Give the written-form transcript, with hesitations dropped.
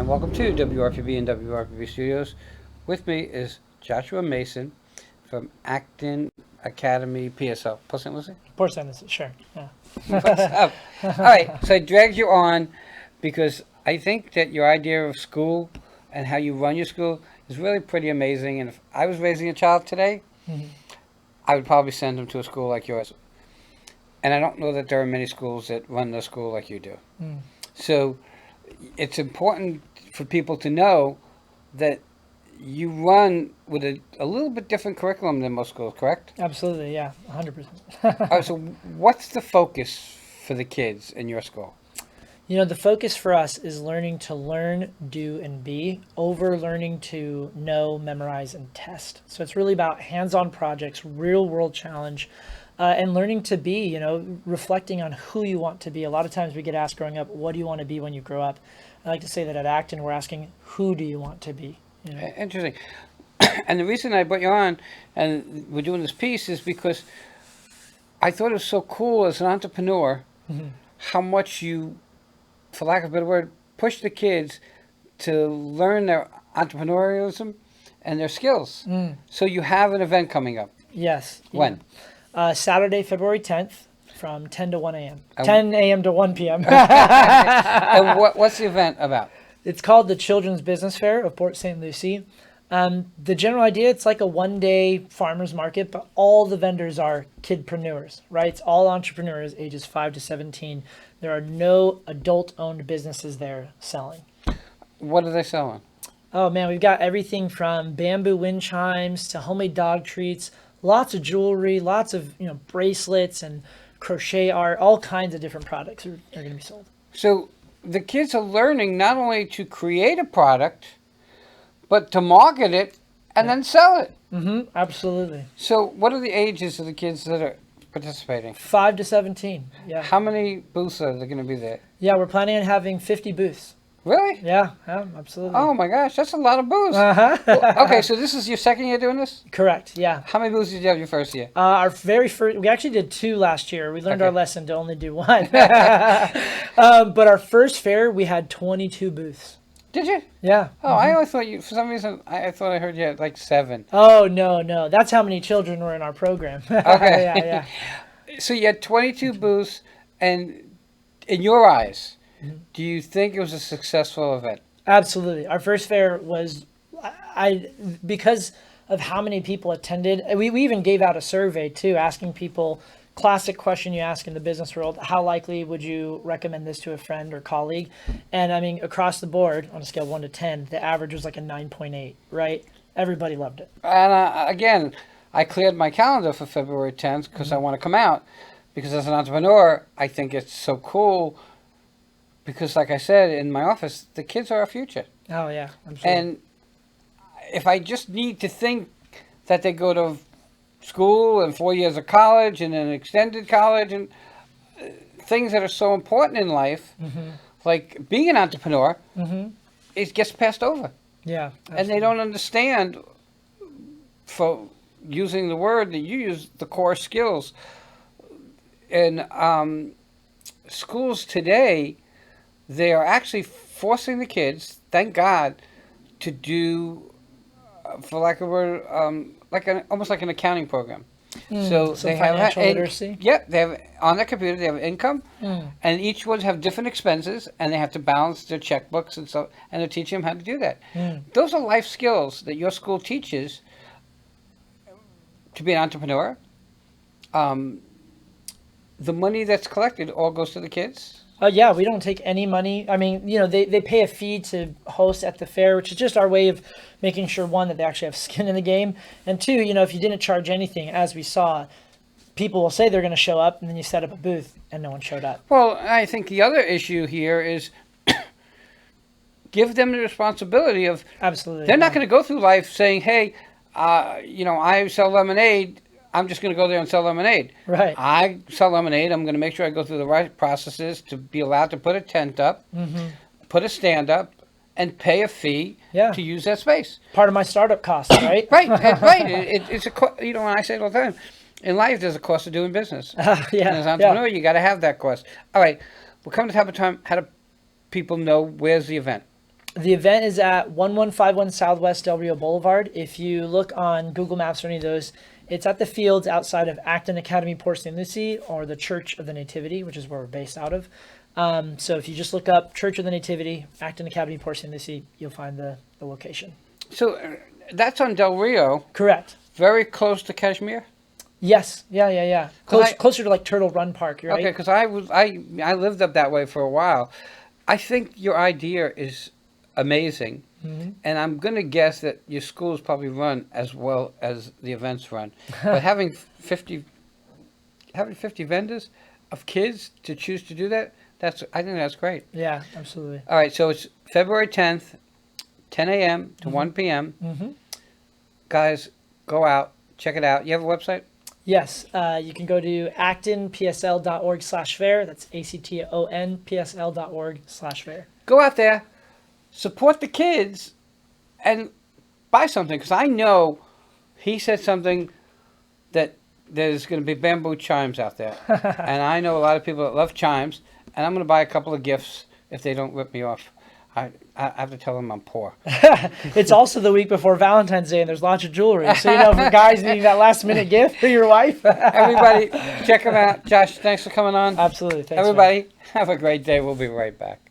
and welcome to WRPB and WRPB Studios. With me is Joshua Mason from Acton Academy PSL. Port St. Lucie? Port St. Lucie, sure. Yeah. What's up? All right, so I dragged you on because I think that your idea of school and how you run your school is really pretty amazing. And if I was raising a child today, I would probably send them to a school like yours. And I don't know that there are many schools that run their school like you do. So it's important for people to know that you run with a little bit different curriculum than most schools, correct? Absolutely, yeah, 100%. All right, so what's the focus for the kids in your school? You know, the focus for us is learning to learn, do, and be over learning to know, memorize, and test. So it's really about hands-on projects, real-world challenge, and learning to be, you know, reflecting on who you want to be. A lot of times we get asked growing up, what do you want to be when you grow up? I like to say that at Acton, we're asking, who do you want to be? You know? Interesting. And the reason I brought you on and we're doing this piece is because I thought it was so cool as an entrepreneur how much you, for lack of a better word, push the kids to learn their entrepreneurialism and their skills. So you have an event coming up. Yes. When? Saturday, February 10th from 10 to 1 a.m. 10 a.m. to 1 p.m. And what's the event about? It's called the Children's Business Fair of Port St. Lucie. The general idea, it's like a one-day farmer's market, but all the vendors are kidpreneurs, right? It's all entrepreneurs ages 5 to 17. There are no adult-owned businesses there selling. What are they selling? Oh man, we've got everything from bamboo wind chimes to homemade dog treats, lots of jewelry, lots of bracelets and crochet art, all kinds of different products are going to be sold. So the kids are learning not only to create a product, but to market it and then sell it. Absolutely. So what are the ages of the kids that are participating? 5 to 17. Yeah. How many booths are there going to be there? Yeah, we're planning on having 50 booths. Really? Yeah, absolutely. Oh my gosh, that's a lot of booths. Okay, so this is your second year doing this? Correct, yeah. How many booths did you have your first year? Our very first, we actually did 2 last year. We learned our lesson to only do 1. But our first fair, we had 22 booths. Did you? Yeah. Oh, I always thought you, for some reason, I thought I heard you had like 7. Oh, no. That's how many children were in our program. Okay. Yeah. So you had 22 booths, and in your eyes, do you think it was a successful event? Absolutely. Our first fair was, because of how many people attended, we even gave out a survey too, asking people, classic question you ask in the business world, how likely would you recommend this to a friend or colleague? And I mean, across the board, on a scale of 1 to 10, the average was like a 9.8, right? Everybody loved it. And again, I cleared my calendar for February 10th because I want to come out. Because as an entrepreneur, I think it's so cool. Because like I said, in my office, the kids are our future. Oh, yeah. Absolutely. And if I just need to think that they go to school and 4 years of college and an extended college and things that are so important in life, like being an entrepreneur, it gets passed over. Yeah. Absolutely. And they don't understand, for using the word that you use, the core skills. And schools today, they are actually forcing the kids, thank God, to do, for lack of a word, almost like an accounting program. So they have financial literacy. Yeah, they have on their computer. They have income, and each one have different expenses, and they have to balance their checkbooks and so. And they're teaching them how to do that. Those are life skills that your school teaches to be an entrepreneur. The money that's collected all goes to the kids. Yeah, we don't take any money. I mean, they pay a fee to host at the fair, which is just our way of making sure, 1, that they actually have skin in the game. And 2, if you didn't charge anything, as we saw, people will say they're going to show up, and then you set up a booth, and no one showed up. Well, I think the other issue here is give them the responsibility of... Absolutely. They're not going to go through life saying, hey, I sell lemonade. I'm just going to go there and sell lemonade. Right. I sell lemonade. I'm going to make sure I go through the right processes to be allowed to put a tent up, put a stand up, and pay a fee to use that space. Part of my startup costs, right? Right. It's a when I say it all the time, in life there's a cost of doing business. And as an entrepreneur, you got to have that cost. All right. We're coming to the top of time. How do people know where's the event? The event is at 1151 Southwest Del Rio Boulevard. If you look on Google Maps or any of those, it's at the fields outside of Acton Academy, Port St. Lucie, or the Church of the Nativity, which is where we're based out of. So if you just look up Church of the Nativity, Acton Academy, Port St. Lucie, you'll find the location. So that's on Del Rio, Correct. very close to Kashmir. Yes. Yeah. Closer to like Turtle Run Park, right? Okay, because I lived up that way for a while. I think your idea is amazing, and I'm going to guess that your schools probably run as well as the events run. But having 50 vendors of kids to choose to do that, I think that's great. Yeah, absolutely. All right, so it's February 10th, 10 a.m. to 1 p.m. Guys, go out, check it out. You have a website? Yes, you can go to actonpsl.org/fair. That's actonpsl.org/fair. Go out there, support the kids, and buy something. Because I know he said something that there's going to be bamboo chimes out there. And I know a lot of people that love chimes. And I'm going to buy a couple of gifts if they don't rip me off. I have to tell them I'm poor. It's also the week before Valentine's Day, and there's lots of jewelry. So, for guys needing that last-minute gift for your wife. Everybody, check them out. Josh, thanks for coming on. Absolutely. Thanks, Everybody, have a great day. We'll be right back.